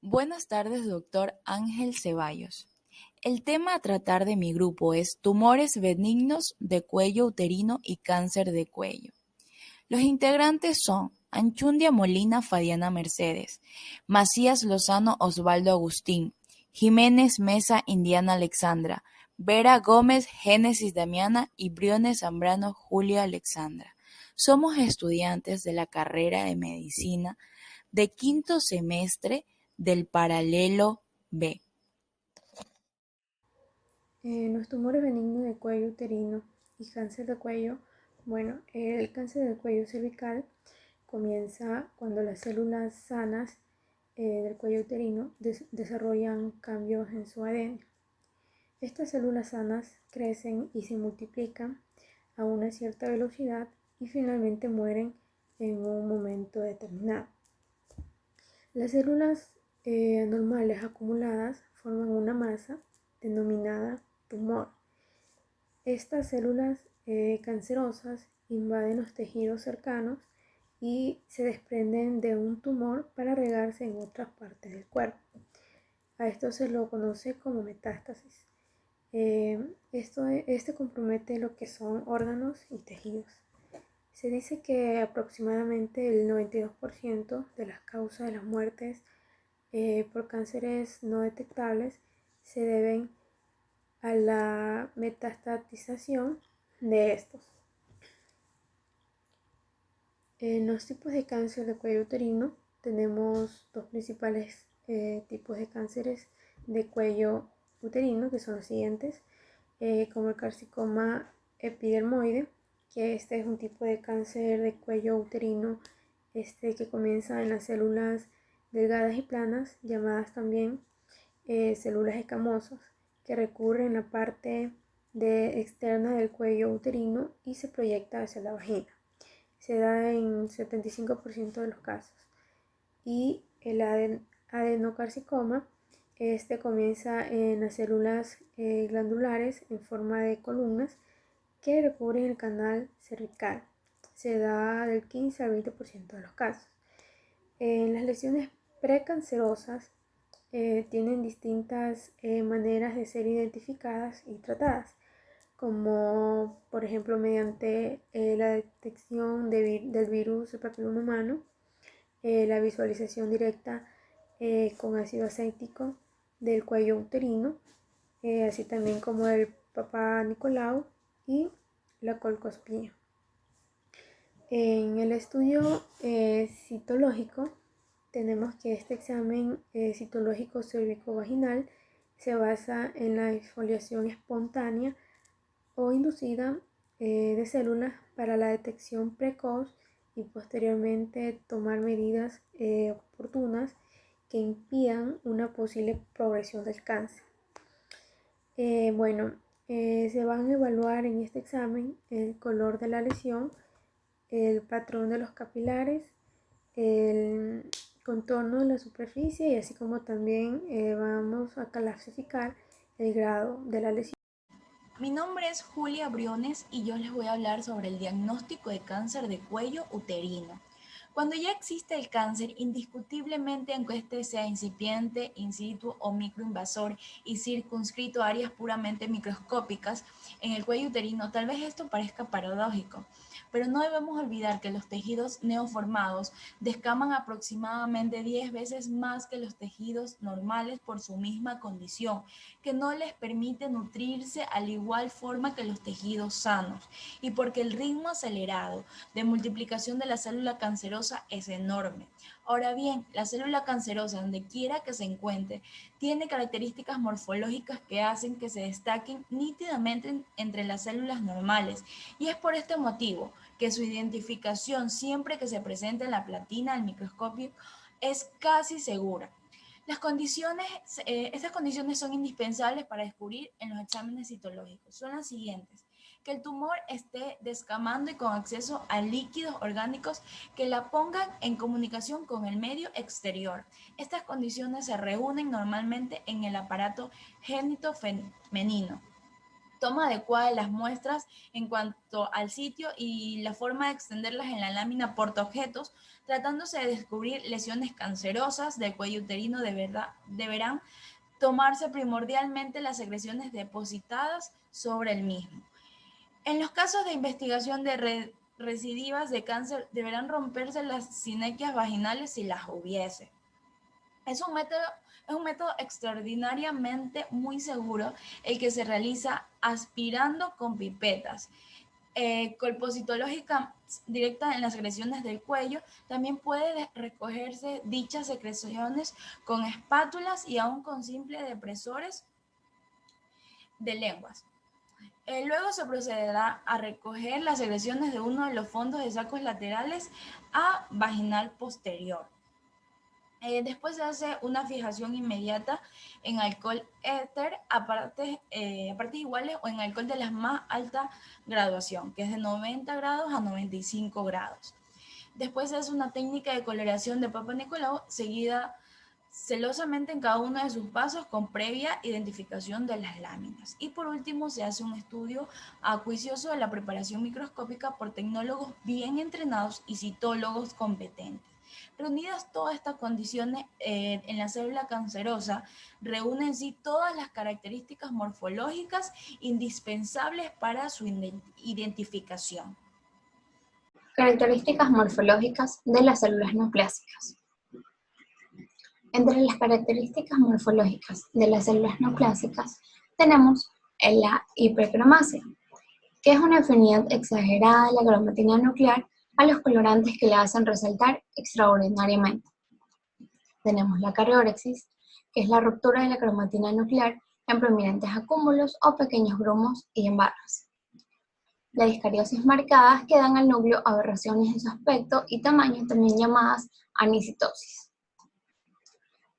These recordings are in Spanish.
Buenas tardes, doctor Ángel Ceballos. El tema a tratar de mi grupo es tumores benignos de cuello uterino y cáncer de cuello. Los integrantes son Anchundia Molina Fadiana Mercedes, Macías Lozano Osvaldo Agustín, Jiménez Mesa Indiana Alexandra, Vera Gómez Génesis Damiana y Briones Zambrano Julia Alexandra. Somos estudiantes de la carrera de medicina de quinto semestre del paralelo B. Los tumores benignos de cuello uterino y cáncer de cuello. Bueno, el cáncer del cuello cervical comienza cuando las células sanas del cuello uterino desarrollan cambios en su ADN. Estas células sanas crecen y se multiplican a una cierta velocidad y finalmente mueren en un momento determinado. Las células anormales acumuladas forman una masa denominada tumor. Estas células cancerosas invaden los tejidos cercanos y se desprenden de un tumor para regarse en otras partes del cuerpo. A esto se lo conoce como metástasis. Este compromete lo que son órganos y tejidos. Se dice que aproximadamente el 92% de las causas de las muertes por cánceres no detectables se deben a la metastatización de estos. En los tipos de cáncer de cuello uterino tenemos dos principales tipos de cánceres de cuello uterino, que son los siguientes, como el carcinoma epidermoide, que este es un tipo de cáncer de cuello uterino que comienza en las células delgadas y planas, llamadas también células escamosas, que recurre en la parte externa del cuello uterino y se proyecta hacia la vagina. Se da en 75% de los casos. Y el adenocarcinoma, este comienza en las células glandulares en forma de columnas que recubren el canal cervical. Se da del 15 al 20% de los casos. Las lesiones precancerosas tienen distintas maneras de ser identificadas y tratadas, como por ejemplo mediante la detección del virus del papiloma humano, la visualización directa con ácido acético del cuello uterino, así también como el Papá Nicolau y la colposcopía. En el estudio citológico tenemos que este examen citológico cérvico-vaginal se basa en la exfoliación espontánea o inducida de células para la detección precoz y posteriormente tomar medidas oportunas que impidan una posible progresión del cáncer. Se van a evaluar en este examen el color de la lesión, el patrón de los capilares, el contorno de la superficie y así como también vamos a clasificar el grado de la lesión. Mi nombre es Julia Briones y yo les voy a hablar sobre el diagnóstico de cáncer de cuello uterino. Cuando ya existe el cáncer, indiscutiblemente, aunque este sea incipiente, in situ o microinvasor y circunscrito a áreas puramente microscópicas en el cuello uterino, tal vez esto parezca paradójico, pero no debemos olvidar que los tejidos neoformados descaman aproximadamente 10 veces más que los tejidos normales por su misma condición, que no les permite nutrirse al igual forma que los tejidos sanos, y porque el ritmo acelerado de multiplicación de la célula cancerosa es enorme. Ahora bien, la célula cancerosa, donde quiera que se encuentre, tiene características morfológicas que hacen que se destaquen nítidamente entre las células normales, y es por este motivo que su identificación siempre que se presente en la platina del microscopio es casi segura. Estas condiciones son indispensables para descubrir en los exámenes citológicos. Son las siguientes: que el tumor esté descamando y con acceso a líquidos orgánicos que la pongan en comunicación con el medio exterior. Estas condiciones se reúnen normalmente en el aparato génito femenino. toma adecuada de las muestras en cuanto al sitio y la forma de extenderlas en la lámina portaobjetos, tratándose de descubrir lesiones cancerosas del cuello uterino, deberán tomarse primordialmente las secreciones depositadas sobre el mismo. En los casos de investigación de recidivas de cáncer, deberán romperse las sinequias vaginales si las hubiese. Es un método extraordinariamente muy seguro el que se realiza aspirando con pipetas. Colpocitológica directa en las secreciones del cuello, también puede recogerse dichas secreciones con espátulas y aún con simples depresores de lenguas. Luego se procederá a recoger las secreciones de uno de los fondos de sacos laterales a vaginal posterior. Después se hace una fijación inmediata en alcohol éter a partes iguales o en alcohol de la más alta graduación, que es de 90 grados a 95 grados. Después se hace una técnica de coloración de Papa Nicolau seguida celosamente en cada uno de sus pasos con previa identificación de las láminas. Y por último se hace un estudio acuicioso de la preparación microscópica por tecnólogos bien entrenados y citólogos competentes. Reunidas todas estas condiciones en la célula cancerosa, reúnen en sí todas las características morfológicas indispensables para su identificación. Características morfológicas de las células neoplásicas. Entre las características morfológicas de las células neoplásicas tenemos la hipercromasia, que es una afinidad exagerada de la cromatina nuclear a los colorantes que la hacen resaltar extraordinariamente. Tenemos la carorexis, que es la ruptura de la cromatina nuclear en prominentes acúmulos o pequeños grumos y en barras. La discariosis marcada, que dan al núcleo aberraciones de su aspecto y tamaño, también llamadas anicitosis.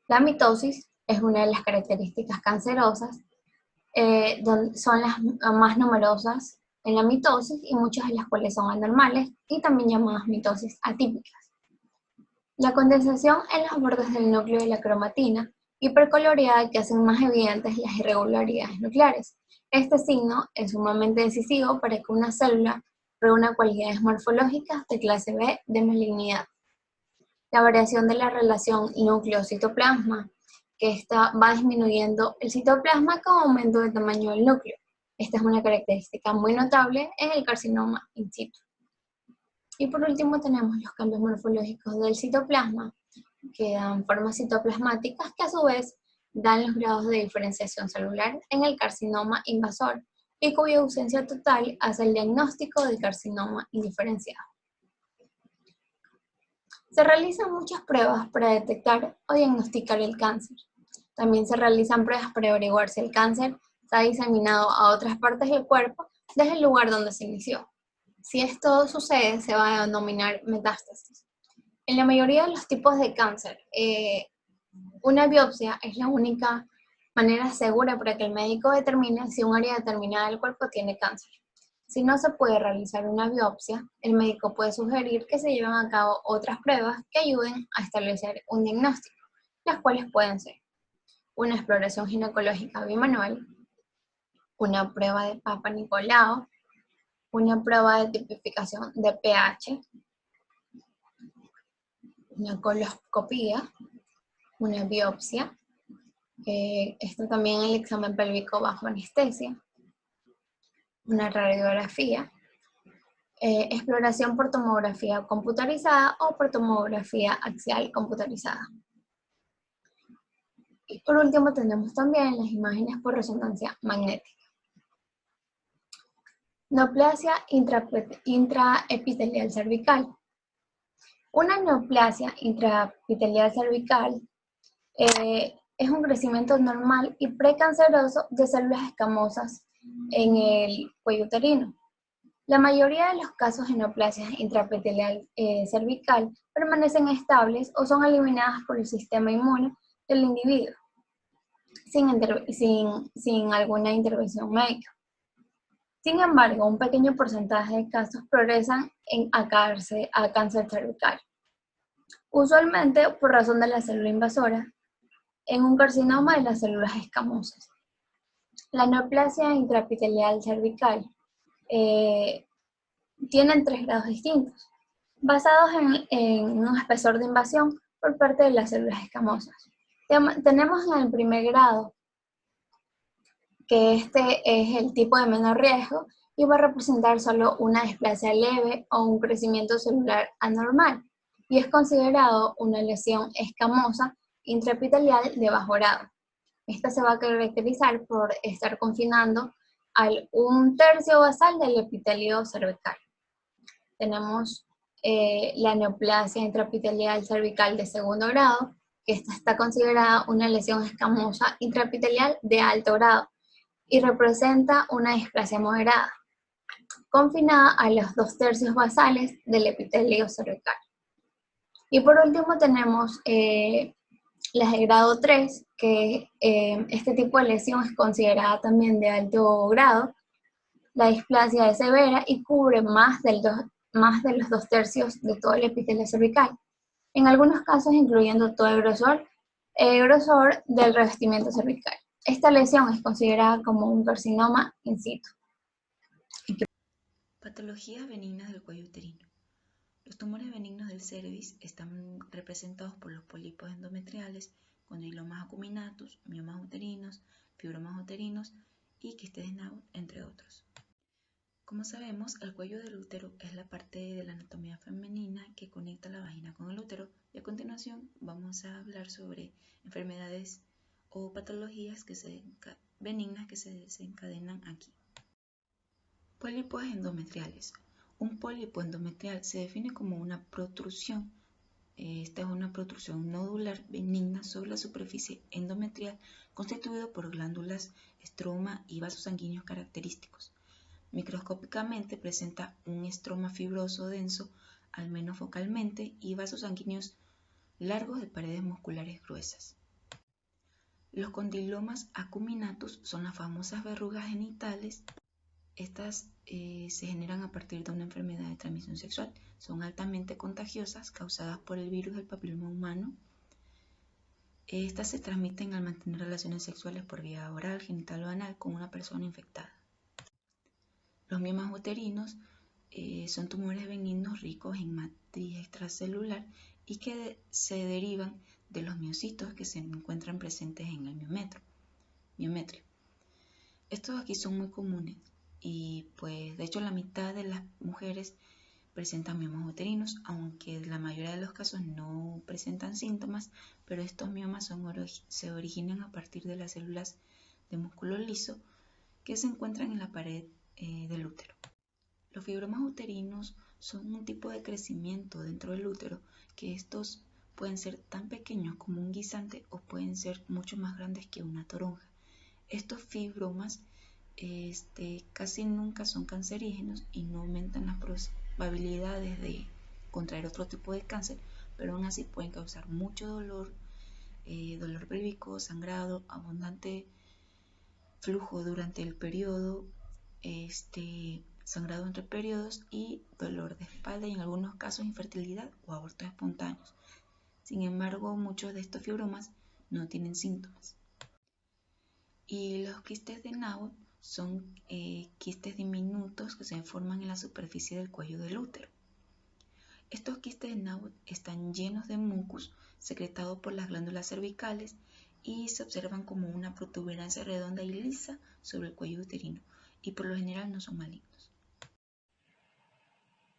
La mitosis es una de las características cancerosas, son las más numerosas en la mitosis y muchas de las cuales son anormales y también llamadas mitosis atípicas. La condensación en los bordes del núcleo de la cromatina hipercoloreada que hacen más evidentes las irregularidades nucleares. Este signo es sumamente decisivo para que una célula reúna cualidades morfológicas de clase B de malignidad. La variación de la relación núcleo-citoplasma, que esta va disminuyendo el citoplasma con aumento de tamaño del núcleo. Esta es una característica muy notable en el carcinoma in situ. Y por último tenemos los cambios morfológicos del citoplasma, que dan formas citoplasmáticas que a su vez dan los grados de diferenciación celular en el carcinoma invasor y cuya ausencia total hace el diagnóstico del carcinoma indiferenciado. Se realizan muchas pruebas para detectar o diagnosticar el cáncer. También se realizan pruebas para averiguar si el cáncer se ha diseminado a otras partes del cuerpo desde el lugar donde se inició. Si esto sucede, se va a denominar metástasis. En la mayoría de los tipos de cáncer, una biopsia es la única manera segura para que el médico determine si un área determinada del cuerpo tiene cáncer. Si no se puede realizar una biopsia, el médico puede sugerir que se lleven a cabo otras pruebas que ayuden a establecer un diagnóstico, las cuales pueden ser una exploración ginecológica bimanual, una prueba de Papa Nicolau, una prueba de tipificación de pH, una coloscopía, una biopsia, esto también el examen pélvico bajo anestesia, una radiografía, exploración por tomografía computarizada o por tomografía axial computarizada. Y por último tenemos también las imágenes por resonancia magnética. Neoplasia intraepitelial cervical. Una neoplasia intraepitelial cervical es un crecimiento normal y precanceroso de células escamosas en el cuello uterino. La mayoría de los casos de neoplasia intraepitelial cervical permanecen estables o son eliminadas por el sistema inmune del individuo sin alguna intervención médica. Sin embargo, un pequeño porcentaje de casos progresan a cáncer cervical, usualmente por razón de la célula invasora, en un carcinoma de las células escamosas. La neoplasia intraepitelial cervical tienen 3 grados distintos, basados en un espesor de invasión por parte de las células escamosas. Tenemos en el primer grado, que este es el tipo de menor riesgo y va a representar solo una displasia leve o un crecimiento celular anormal, y es considerado una lesión escamosa intraepitelial de bajo grado. Esta se va a caracterizar por estar confinando al 1/3 basal del epitelio cervical. Tenemos la neoplasia intraepitelial cervical de segundo grado, que esta está considerada una lesión escamosa intraepitelial de alto grado y representa una displasia moderada, confinada a los 2/3 basales del epitelio cervical. Y por último tenemos las de grado 3, que este tipo de lesión es considerada también de alto grado. La displasia es severa y cubre más de los 2/3 de todo el epitelio cervical, en algunos casos incluyendo todo el grosor del revestimiento cervical. Esta lesión es considerada como un carcinoma in situ. Patologías benignas del cuello uterino. Los tumores benignos del cervix están representados por los pólipos endometriales, condilomas acuminatus, miomas uterinos, fibromas uterinos y quistes de Naud, entre otros. Como sabemos, el cuello del útero es la parte de la anatomía femenina que conecta la vagina con el útero, y a continuación vamos a hablar sobre enfermedades o patologías benignas que se desencadenan aquí. Pólipos endometriales. Un pólipo endometrial se define como una protrusión. Esta es una protrusión nodular benigna sobre la superficie endometrial constituida por glándulas, estroma y vasos sanguíneos característicos. Microscópicamente presenta un estroma fibroso denso, al menos focalmente, y vasos sanguíneos largos de paredes musculares gruesas. Los condilomas acuminatus son las famosas verrugas genitales. Estas se generan a partir de una enfermedad de transmisión sexual. Son altamente contagiosas, causadas por el virus del papiloma humano. Estas se transmiten al mantener relaciones sexuales por vía oral, genital o anal con una persona infectada. Los miomas uterinos son tumores benignos ricos en matriz extracelular y que se derivan de los miocitos que se encuentran presentes en el miometrio. Estos aquí son muy comunes y pues de hecho la mitad de las mujeres presentan miomas uterinos, aunque la mayoría de los casos no presentan síntomas, pero estos miomas se originan a partir de las células de músculo liso que se encuentran en la pared del útero. Los fibromas uterinos son un tipo de crecimiento dentro del útero, que estos pueden ser tan pequeños como un guisante o pueden ser mucho más grandes que una toronja. Estos fibromas casi nunca son cancerígenos y no aumentan las probabilidades de contraer otro tipo de cáncer, pero aún así pueden causar mucho dolor, dolor pélvico, sangrado, abundante flujo durante el periodo, sangrado entre periodos y dolor de espalda, y en algunos casos infertilidad o abortos espontáneos. Sin embargo, muchos de estos fibromas no tienen síntomas. Y los quistes de Naud son quistes diminutos que se forman en la superficie del cuello del útero. Estos quistes de Naud están llenos de mucus secretado por las glándulas cervicales y se observan como una protuberancia redonda y lisa sobre el cuello uterino, y por lo general no son malignos.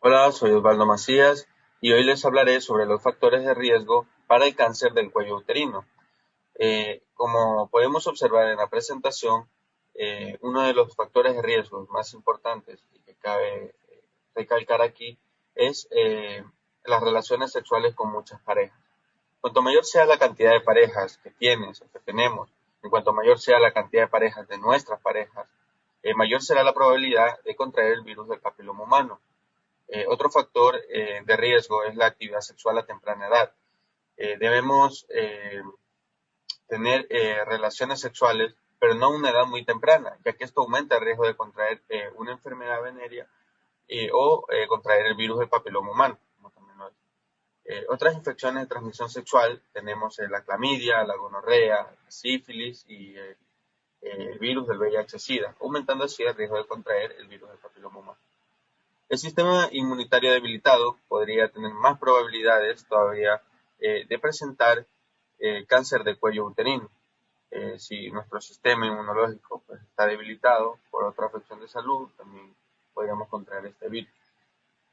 Hola, soy Osvaldo Macías y hoy les hablaré sobre los factores de riesgo para el cáncer del cuello uterino. Como podemos observar en la presentación, uno de los factores de riesgo más importantes y que cabe recalcar aquí es las relaciones sexuales con muchas parejas. Cuanto mayor sea la cantidad de parejas que tienes o que tenemos, y cuanto mayor sea la cantidad de parejas de nuestras parejas, mayor será la probabilidad de contraer el virus del papiloma humano. Otro factor de riesgo es la actividad sexual a temprana edad. Debemos tener relaciones sexuales, pero no a una edad muy temprana, ya que esto aumenta el riesgo de contraer una enfermedad venérea o contraer el virus del papiloma humano. Como también lo otras infecciones de transmisión sexual tenemos la clamidia, la gonorrea, la sífilis y el virus del VIH-Sida, aumentando así el riesgo de contraer el virus del papiloma humano. El sistema inmunitario debilitado podría tener más probabilidades todavía de presentar cáncer de cuello uterino. Si nuestro sistema inmunológico pues, está debilitado por otra afección de salud, también podríamos contraer este virus.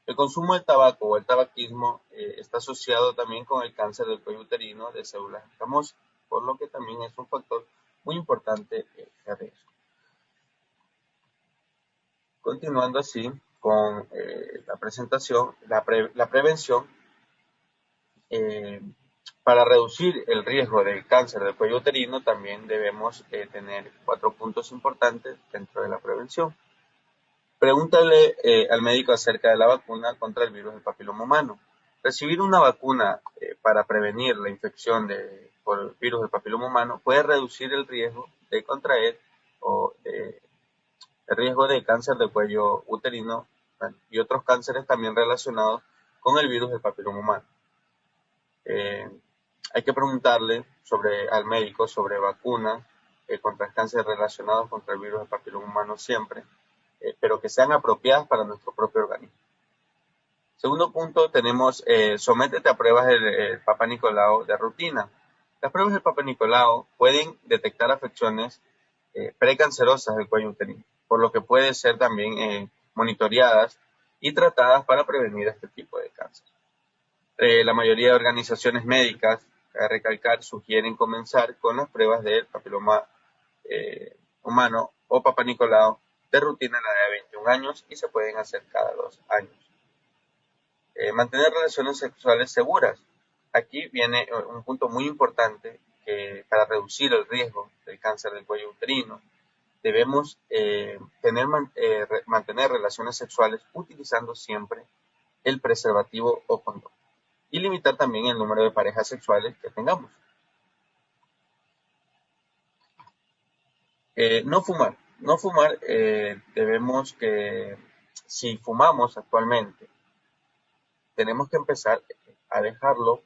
El consumo de tabaco o el tabaquismo está asociado también con el cáncer del cuello uterino de células escamosas, por lo que también es un factor muy importante de riesgo. Continuando así con la presentación, la prevención, para reducir el riesgo del cáncer del cuello uterino también debemos tener 4 puntos importantes dentro de la prevención. Pregúntale al médico acerca de la vacuna contra el virus del papiloma humano. Recibir una vacuna para prevenir la infección por el virus del papiloma humano puede reducir el riesgo de contraer el riesgo de cáncer del cuello uterino y otros cánceres también relacionados con el virus del papiloma humano. Hay que preguntarle al médico sobre vacunas contra el cáncer relacionados contra el virus del papiloma humano siempre, pero que sean apropiadas para nuestro propio organismo. Segundo punto, tenemos sométete a pruebas del Papa Nicolau de rutina. Las pruebas del Papa Nicolau pueden detectar afecciones precancerosas del cuello uterino, por lo que pueden ser también monitoreadas y tratadas para prevenir este tipo de cáncer. La mayoría de organizaciones médicas, cabe recalcar, sugieren comenzar con las pruebas del papiloma humano o Papa Nicolau de rutina a la edad de 21 años y se pueden hacer cada 2 años. Mantener relaciones sexuales seguras. Aquí viene un punto muy importante que para reducir el riesgo del cáncer del cuello uterino debemos mantener relaciones sexuales utilizando siempre el preservativo o condón y limitar también el número de parejas sexuales que tengamos. No fumar. No fumar, debemos que si fumamos actualmente, tenemos que empezar a dejarlo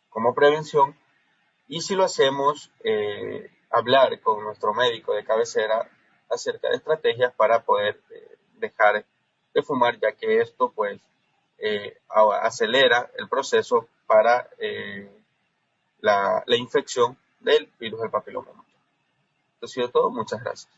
como prevención y si lo hacemos, hablar con nuestro médico de cabecera acerca de estrategias para poder dejar de fumar, ya que esto pues acelera el proceso para la infección del virus del papiloma humano. Esto ha sido todo. Muchas gracias.